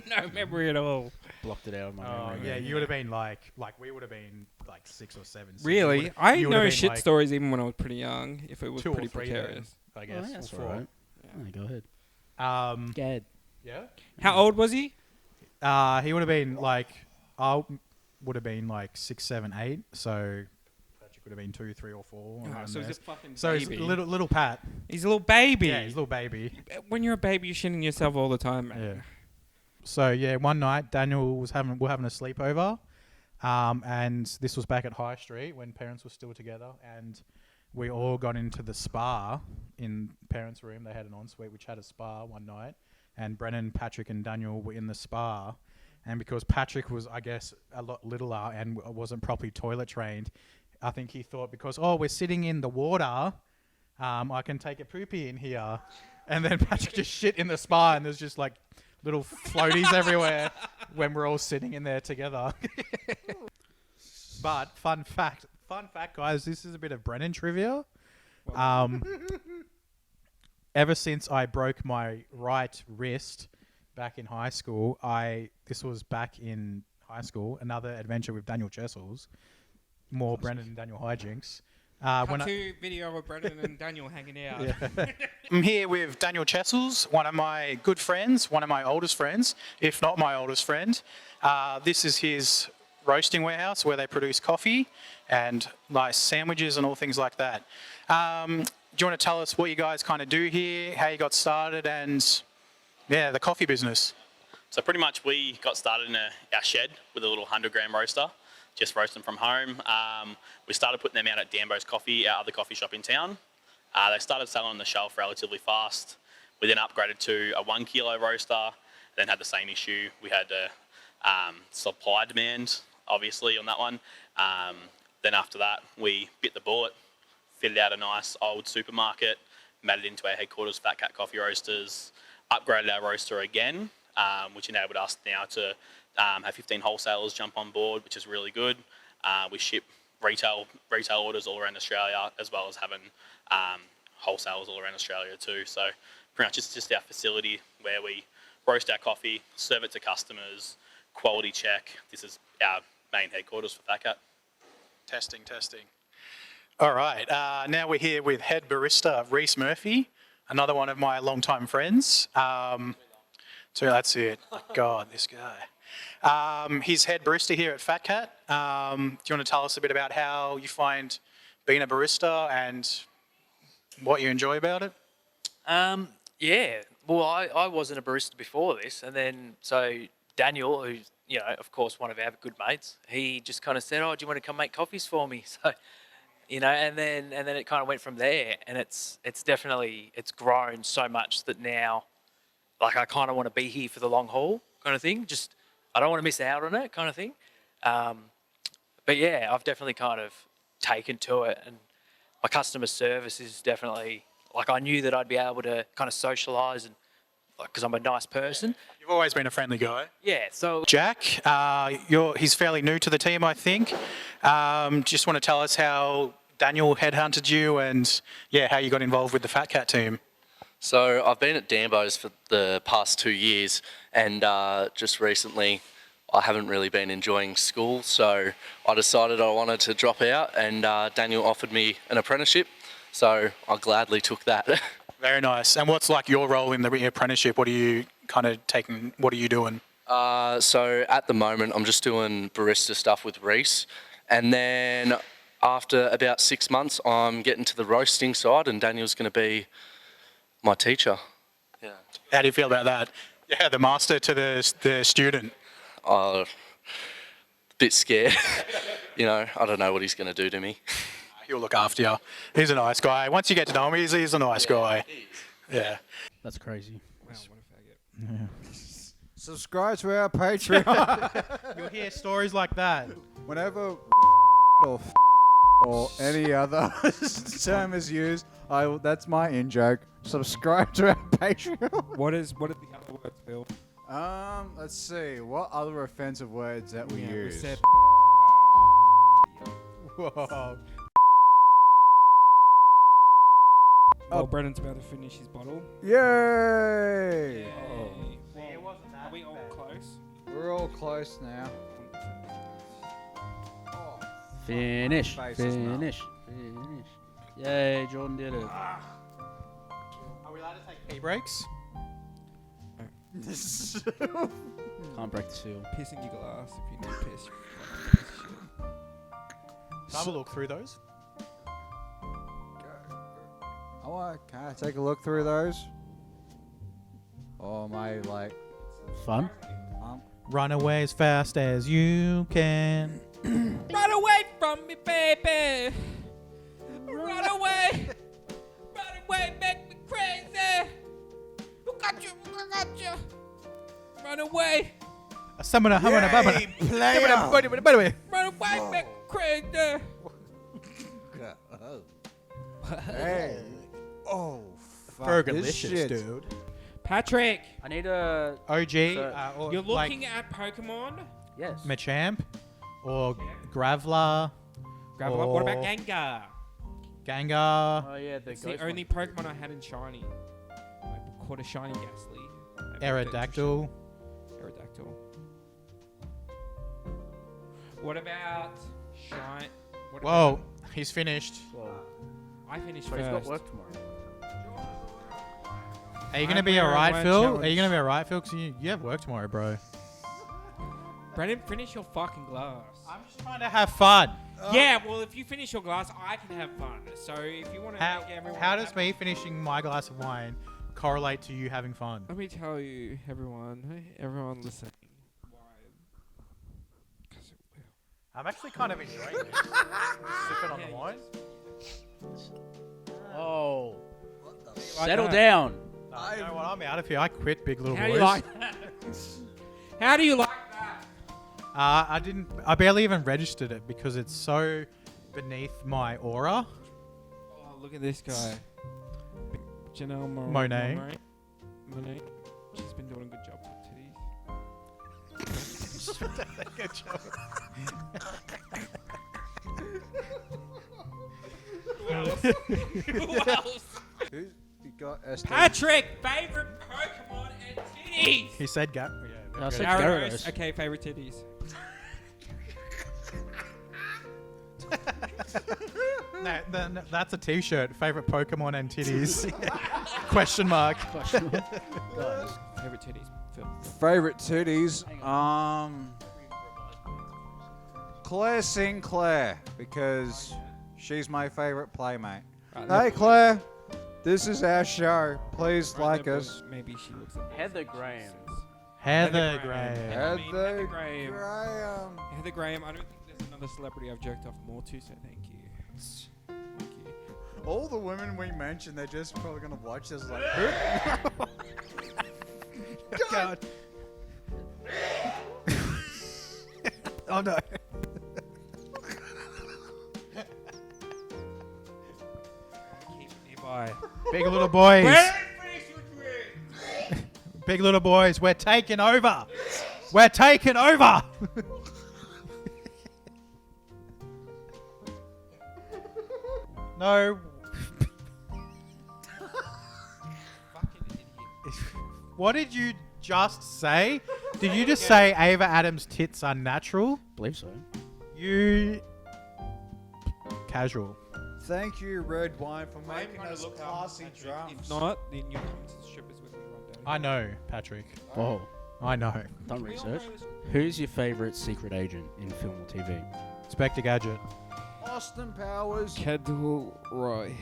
No memory at all. Blocked it out of my Oh memory. yeah, you would have been like we would have been like 6 or 7. So Really? I you would've know been shit like stories even when I was pretty young, if it was 2 pretty or 3 precarious. then, I guess. Oh, that's or all 4. right. Yeah, go ahead. Go ahead. Yeah. How old was he? He would have been like I would have been like 6, 7, 8. So Patrick would have been 2, 3, or 4. Oh, around so he's there. a fucking So he's baby. little Pat. He's a little baby. Yeah, he's a little baby. When you're a baby, you're shitting yourself all the time, man. Yeah. So yeah, one night Daniel was having a sleepover, and this was back at High Street when parents were still together, and we all got into the spa in parents' room. They had an ensuite which had a spa one night, and Brennan, Patrick, and Daniel were in the spa, and because Patrick was, I guess, a lot littler and wasn't properly toilet trained, I think he thought because we're sitting in the water, I can take a poopy in here, and then Patrick just shit in the spa, and there's just like little floaties everywhere when we're all sitting in there together. But fun fact, guys, this is a bit of Brennan trivia. Ever since I broke my right wrist back in high school, this was back in high school, another adventure with Daniel Chessels, more Brennan and Daniel hijinks. Cut to video of Brennan and Daniel hanging out. Yeah. I'm here with Daniel Chessels, one of my good friends, one of my oldest friends, if not my oldest friend. This is his roasting warehouse where they produce coffee and nice sandwiches and all things like that. Do you want to tell us what you guys kind of do here, how you got started, and yeah, the coffee business? So pretty much we got started in our shed with a little 100-gram roaster, just roast them from home. We started putting them out at Dambo's Coffee, our other coffee shop in town. They started selling on the shelf relatively fast. We then upgraded to a 1 kilo roaster, then had the same issue. We had supply demand, obviously, on that one. Then after that, we bit the bullet, fitted out a nice old supermarket, made it into our headquarters, Fat Cat Coffee Roasters, upgraded our roaster again, which enabled us now to have 15 wholesalers jump on board, which is really good. We ship retail orders all around Australia, as well as having wholesalers all around Australia too. So pretty much it's just our facility where we roast our coffee, serve it to customers, quality check. This is our main headquarters for Fat Cat. Testing. All right, now we're here with head barista Reese Murphy, another one of my longtime friends. So that's it. God, this guy. He's head barista here at Fat Cat. Do you want to tell us a bit about how you find being a barista and what you enjoy about it? Yeah. Well, I wasn't a barista before this, and then so Daniel, who's you know, of course, one of our good mates, he just kind of said, "Oh, do you want to come make coffees for me?" So, you know, and then it kind of went from there, and it's definitely grown so much that now, like, I kind of want to be here for the long haul, kind of thing. Just I don't want to miss out on it, kind of thing. But yeah, I've definitely kind of taken to it, and my customer service is definitely, like, I knew that I'd be able to kind of socialise and, like, because I'm a nice person. You've always been a friendly guy. Yeah, so... Jack, he's fairly new to the team, I think. Just want to tell us how Daniel headhunted you and, yeah, how you got involved with the Fat Cat team. So I've been at Dambo's for the past 2 years, and just recently I haven't really been enjoying school, so I decided I wanted to drop out, and Daniel offered me an apprenticeship, so I gladly took that. Very nice. And what's like your role in the apprenticeship? What are you kind of taking? What are you doing? So at the moment, I'm just doing barista stuff with Reese, and then after about 6 months, I'm getting to the roasting side, and Daniel's going to be my teacher. Yeah. How do you feel about that? Yeah, the master to the student. A bit scared. You know, I don't know what he's going to do to me. He'll look after you. He's a nice guy. Once you get to know him, he's a nice guy. Yeah. That's crazy. Wow, what a faggot. Yeah. Subscribe to our Patreon. You'll hear stories like that. Whenever or any other term is used, that's my in-joke. Subscribe to our Patreon. What are the other words, Phil? Let's see. What other offensive words that we use? Said Whoa. well, Brennan's about to finish his bottle. Yay! Oh. Well, are we all close? We're all close now. Finish. My face is numb. Finish. Yay, Jordan did it. Are we allowed to take pee breaks? Can't break the seal. Piss in your glass if you need piss. Have a look through those. Can I take a look through those? Or am I like fun? Run away as fast as you can. Run away from me, baby. Run away. Run away, make me crazy. Who got you? Who got you? Run away. Run away, make me crazy. Hey. Oh, fuck. Fergalicious, dude. Patrick. I need a OG. Or You're like looking at Pokemon? Yes. Machamp or Graveler. Graveler. What about Gengar? Gengar. Oh yeah, It's the only Pokemon I had in Shiny. I caught a Shiny Ghastly. Aerodactyl. Aerodactyl. What about Shine? Whoa, he's finished. I finished But first. he's got work tomorrow. Are you gonna be alright, Phil? Are you gonna be alright, Phil? Because you have work tomorrow, bro. Brennan, finish your fucking glass. I'm just trying to have fun. Yeah, well, if you finish your glass, I can have fun. So if you want to make everyone How does happy- me finishing my glass of wine correlate to you having fun? Let me tell you, everyone listening. Why? Because it will. I'm actually kind of enjoying it. Sipping on the wine. Oh. Like Settle that. down. You know what? I'm out of here. I quit Big Little How Boys. do you like that? How do you like that? I barely even registered it because it's so beneath my aura. Oh, look at this guy. Janelle Monet. Monet. She's been doing a good job with titties. Good job. Who else? Who else? Who got SD? Patrick, favorite Pokemon and titties. He said Gap. I said Gyarados. Gyarados. Okay, favorite titties. No, that's a T-shirt. Favorite Pokemon and titties? Question mark. Question mark. Favorite titties. Phil. Favorite titties? Claire Sinclair, because she's my favorite playmate. Hey Claire, this is our show. Please like us. Maybe she looks at Heather Graham. Heather Graham. Heather Graham. Heather Graham. I don't think there's another celebrity I've jerked off more to, so thank you. Thank you. All the women we mentioned, they're just probably gonna watch this like. God. Oh no. Big little boys. Big little boys, we're taking over. We're taking over. No. What did you just say? Did you just say Ava Adams' tits are natural? Believe so. You casual. Thank you, Red Wine, for making us classy drums. If not, then you'll come to the strippers with me one day. I know, Patrick. Oh. I know. Done research. Who's your favourite secret agent in film or TV? Inspector Gadget. Austin Powers. Kendall Roy.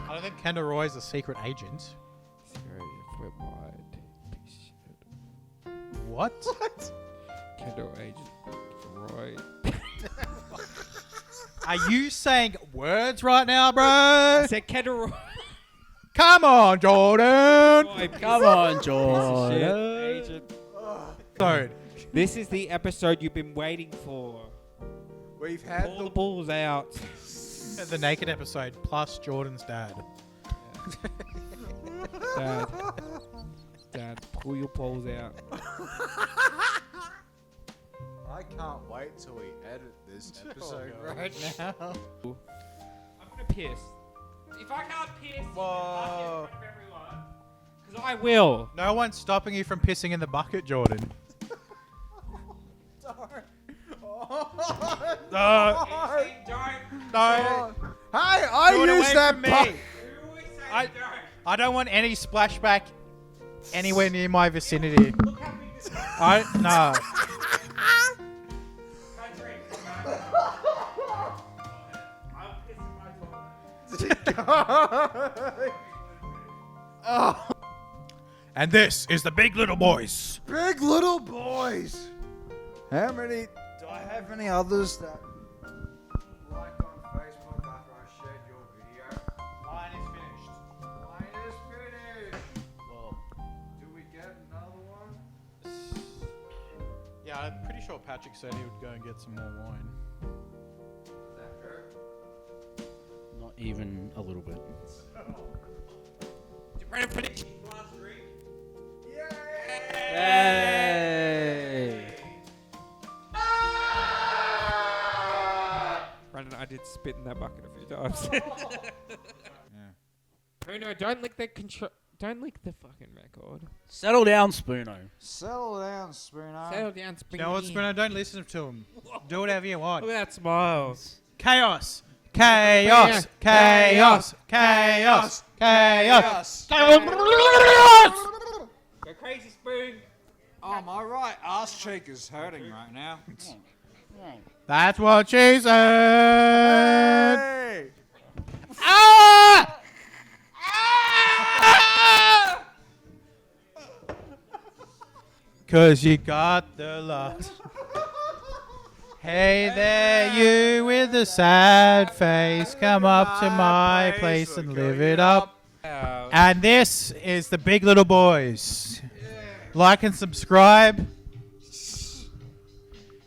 I don't think Kendall Roy is a secret agent. What? Kendall Agent Roy. Are you saying words right now, bro? I said Kendall Roy. Come on, Jordan. Come on, Jordan. Agent. Dude. This is the episode you've been waiting for. We've had Pull the balls out. The naked episode plus Jordan's dad. Dad, pull your balls out. I can't wait till we edit this episode right now. I'm gonna piss. If I can't piss in the bucket in front of everyone, because I will. No one's stopping you from pissing in the bucket, Jordan. No. No. Hey, I used that bucket. I don't want any splashback anywhere near my vicinity. No. Oh. And this is the Big Little Boys. Big Little Boys. How many? Do I have any others that like on Facebook after I shared your video? Mine is finished. Mine is finished. Well, do we get another one? Yeah, I'm pretty sure Patrick said he would go and get some more wine. Is that true? Not even a little bit. Did Brennan finish his last drink? Hey! Brennan, I did spit in that bucket a few times. Yeah. Bruno, don't lick the control. Don't lick the fucking record. Settle down, Spoono. Settle down, Spooner. Settle down, Spoono. You know what, Spooner? Don't listen to him. Do whatever you want. Look at that smile. Chaos. Chaos. Chaos. Chaos. Chaos. Chaos. Go crazy, Spoon. Oh, my right ass cheek is hurting right now. That's what she said. Hey! Ah! Cause you got the lust. Hey there, you with the sad face. Come up to my place and live it up. And this is the Big Little Boys. Like and subscribe.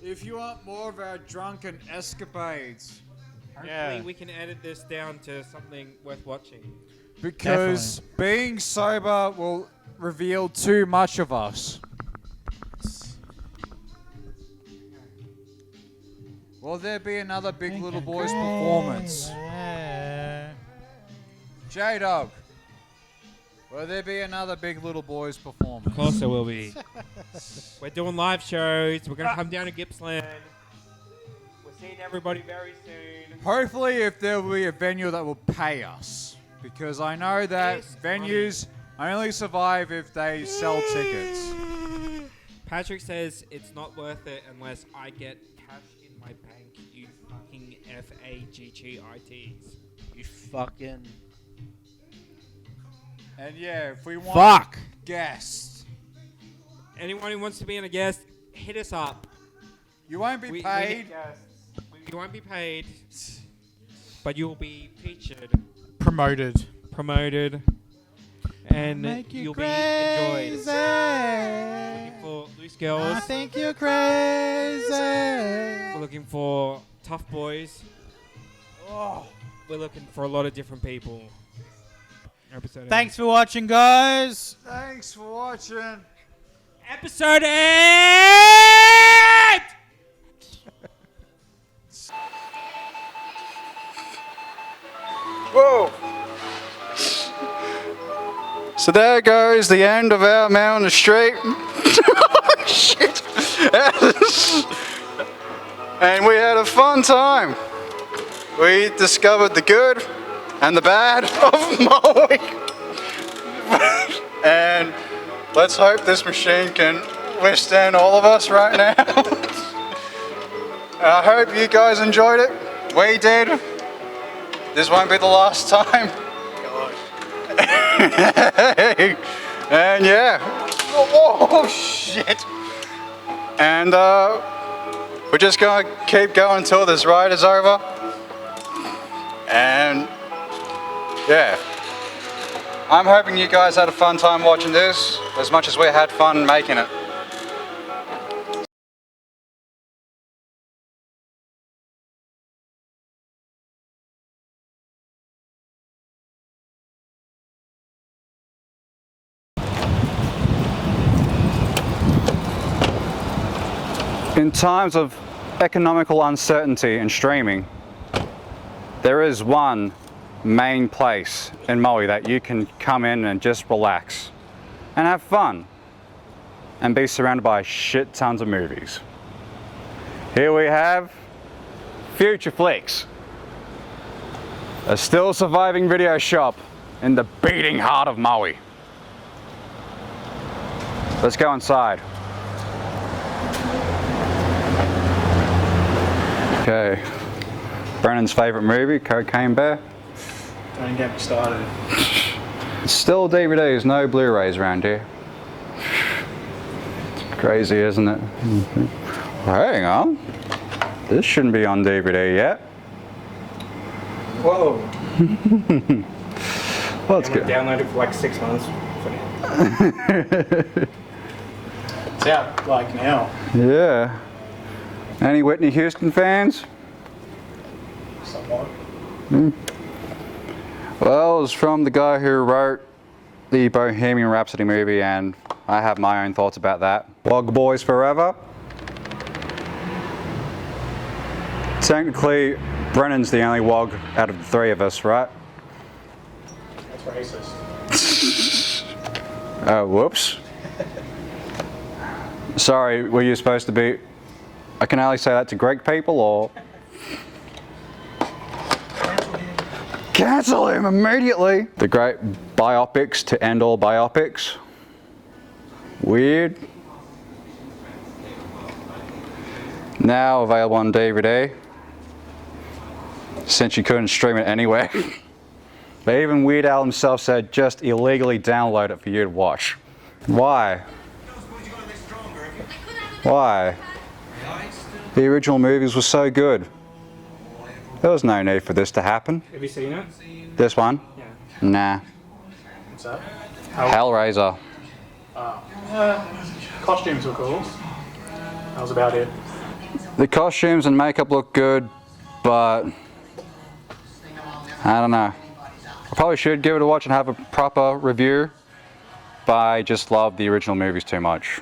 If you want more of our drunken escapades. Hopefully we can edit this down to something worth watching. Because being sober will reveal too much of us. Will there be another Big Little Boys performance? J-Dog. Will there be another Big Little Boys performance? Of course there will be. We're doing live shows. We're going to come down to Gippsland. We're seeing everybody very soon. Hopefully if there will be a venue that will pay us. Because I know that venues only survive if they sell tickets. Patrick says it's not worth it unless I get cash in my bank, you fucking F-A-G-G-I-Ts. You fucking... And yeah, if we want guests, anyone who wants to be a guest, hit us up. You won't be paid. You won't be paid, but you'll be featured, Promoted. and Make you you'll crazy. be enjoyed. Looking for loose girls. I think you're crazy. We're looking for tough boys. Oh. We're looking for a lot of different people. Episode Thanks for watching, guys. Thanks for watching. Episode 8! Whoa! So there goes the end of our mountain street. Shit! And we had a fun time. We discovered the good and the bad of Maui. And let's hope this machine can withstand all of us right now. I hope you guys enjoyed it. We did. This won't be the last time. And yeah. Oh shit. And we're just gonna keep going until this ride is over. And yeah. I'm hoping you guys had a fun time watching this as much as we had fun making it. In times of economical uncertainty in streaming, there is one main place in Maui that you can come in and just relax and have fun and be surrounded by shit tons of movies. Here we have Future Flicks, a still surviving video shop in the beating heart of Maui. Let's go inside. Okay, Brennan's favourite movie, Cocaine Bear. Don't get me started. Still DVDs, no Blu-rays around here. Crazy, isn't it? Hang on. This shouldn't be on DVD yet. Whoa. Let's go. Download it for like 6 months for now. It's out like now. Yeah. Any Whitney Houston fans? Somewhat. Well, it's from the guy who wrote the Bohemian Rhapsody movie, and I have my own thoughts about that. Wog Boys Forever. Technically, Brennan's the only Wog out of the three of us, right? That's racist. Oh, whoops. Sorry, were you supposed to be... I can only say that to Greek people, or... Cancel him immediately! The great biopics to end all biopics. Weird. Now available on DVD, since you couldn't stream it anywhere. But even Weird Al himself said just illegally download it for you to watch. Why? Why? The original movies were so good. There was no need for this to happen. Have you seen it? This one? Yeah. Nah. What's that? Hellraiser. Costumes were cool. That was about it. The costumes and makeup look good, but I don't know. I probably should give it a watch and have a proper review, but I just love the original movies too much.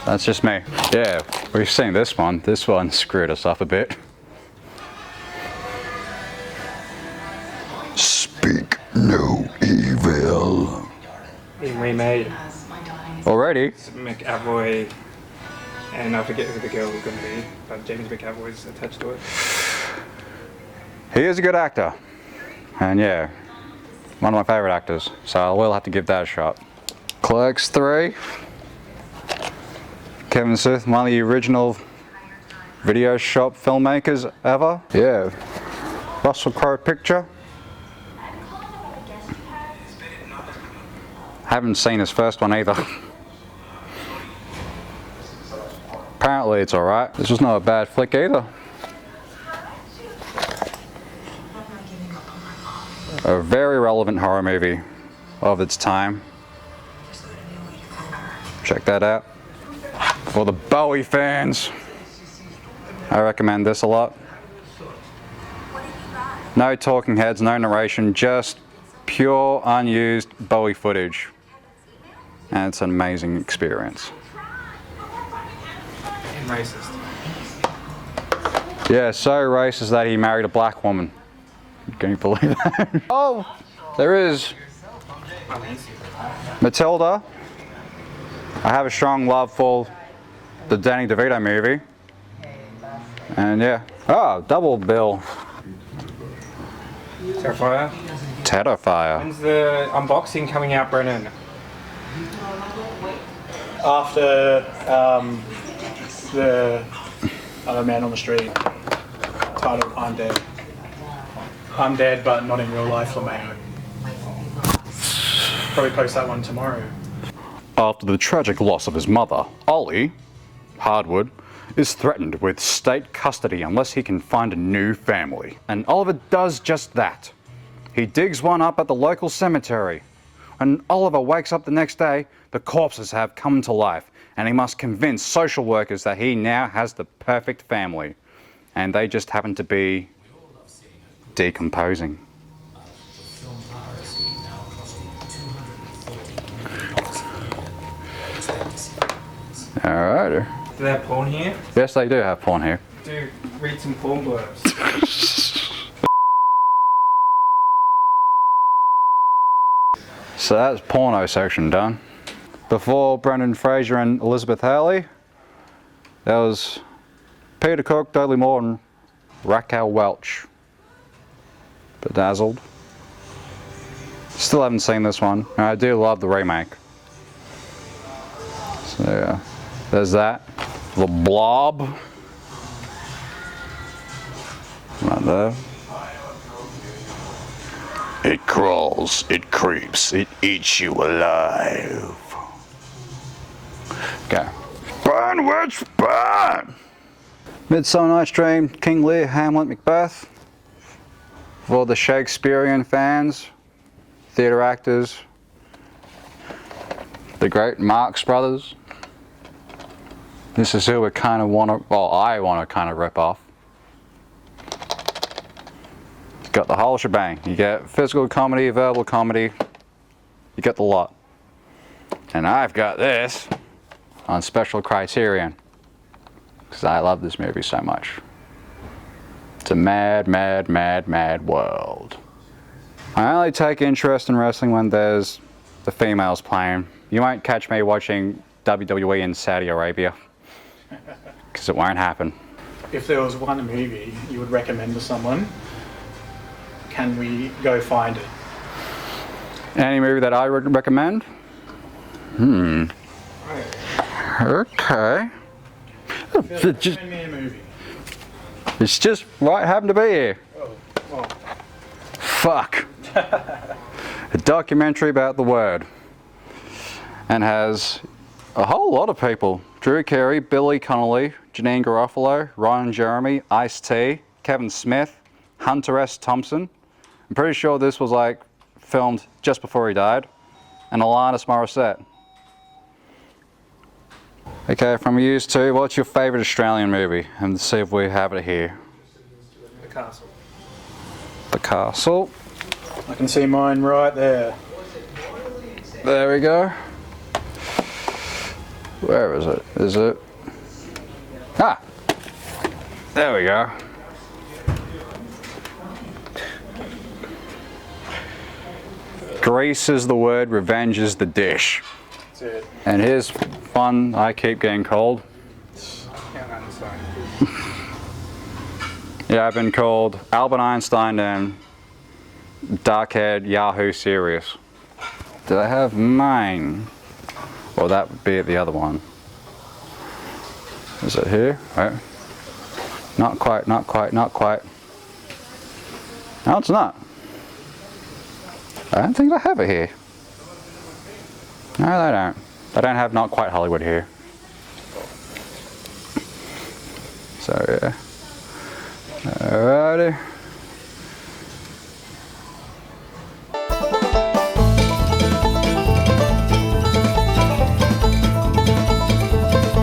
That's just me. Yeah, we've seen this one. This one screwed us up a bit. Speak no evil. Being remade. Already? McAvoy, and I forget who the girl was going to be, but James McAvoy's attached to it. He is a good actor. And yeah, one of my favourite actors. So I will have to give that a shot. Clerks 3. Kevin Smith, one of the original video shop filmmakers ever. Yeah. Russell Crowe picture. Haven't seen his first one either. Apparently it's alright. This was not a bad flick either. A very relevant horror movie of its time. Check that out. For the Bowie fans, I recommend this a lot. No talking heads, no narration, just pure unused Bowie footage. And it's an amazing experience. And racist. Yeah, so racist that he married a black woman. Can you believe that? Oh, there is Matilda. I have a strong love for the Danny DeVito movie. And yeah. Oh, double bill. Terrifier. Terrifier. When's the unboxing coming out, Brennan? After the other man on the street, titled I'm Dead. I'm dead, but not in real life, LeMayo. Probably post that one tomorrow. After the tragic loss of his mother, Ollie Hardwood is threatened with state custody unless he can find a new family. And Oliver does just that. He digs one up at the local cemetery. When Oliver wakes up the next day, the corpses have come to life, and he must convince social workers that he now has the perfect family. And they just happen to be decomposing. Alright. Do they have porn here? Yes, they do have porn here. Do read some porn blurbs. So that's porno section done. Before Brendan Fraser and Elizabeth Hurley, there was Peter Cook, Dudley Moore, and Raquel Welch. Bedazzled. Still haven't seen this one, and I do love the remake. So yeah, there's that. The Blob. Right there. It crawls, it creeps, it eats you alive. Okay. Burn, witch, burn! Midsummer Night's Dream, King Lear, Hamlet, Macbeth. For the Shakespearean fans, theatre actors, the great Marx Brothers. This is who we kind of want to, well, I want to kind of rip off. You got the whole shebang. You get physical comedy, verbal comedy. You get the lot. And I've got this on Special Criterion because I love this movie so much. It's a mad, mad, mad, mad world. I only take interest in wrestling when there's the females playing. You won't catch me watching WWE in Saudi Arabia because it won't happen. If there was one movie you would recommend to someone, can we go find it? Any movie that I would recommend? Okay. Recommend me a movie. It's just right happened to be here. Oh, well. Fuck. A documentary about the word. And has a whole lot of people. Drew Carey, Billy Connolly, Janine Garofalo, Ryan Jeremy, Ice-T, Kevin Smith, Hunter S. Thompson. I'm pretty sure this was like filmed just before he died. And Alanis Morissette. Okay, from used to, what's your favourite Australian movie? And see if we have it here. The Castle. The Castle. I can see mine right there. There we go. Where is it? Is it? Ah! There we go. Grease is the word, revenge is the dish. That's it. And here's one I keep getting called. Yeah, I've been called Albert Einstein and Dark-haired Yahoo Serious. Did I have mine? Well, that would be the other one. Is it here? Right. Not quite, not quite, not quite. No, it's not. I don't think I have it here. No, they don't. They don't have Not Quite Hollywood here. So yeah. Alrighty.